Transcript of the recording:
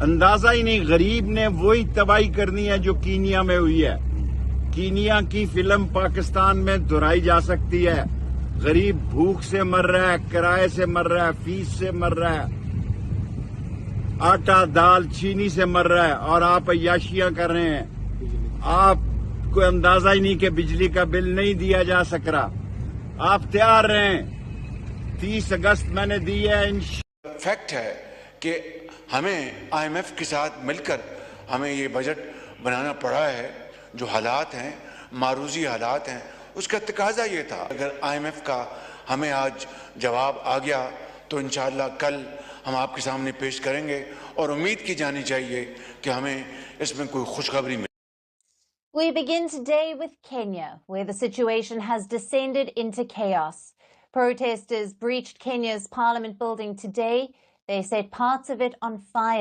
اندازہ ہی نہیں. غریب نے وہی تباہی کرنی ہے جو کینیا میں ہوئی ہے. کینیا کی فلم پاکستان میں دہرائی جا سکتی ہے. غریب بھوک سے مر رہا ہے, کرائے سے مر رہا ہے, فیس سے مر رہا ہے, آٹا دال چینی سے مر رہا ہے, اور آپ عیاشیاں کر رہے ہیں. آپ کو اندازہ ہی نہیں کہ بجلی کا بل نہیں دیا جا سک رہا. آپ تیار رہیں. 30 اگست میں نے دی ہے. فیکٹ ہے کہ ہمیں آئی ایم ایف کے ساتھ مل کر ہمیں یہ بجٹ بنانا پڑا ہے. جو حالات ہیں, معروضی حالات ہیں, اس کا تقاضا یہ تھا. اگر آئی ایم ایف کا ہمیں آج جواب آ گیا تو انشاءاللہ کل ہم آپ کے سامنے پیش کریں گے, اور امید کی جانی چاہیے کہ ہمیں اس میں کوئی خوشخبری ملے. We begin today with Kenya, where the situation has descended into chaos. Protesters breached Kenya's parliament building today. They set parts of it on fire.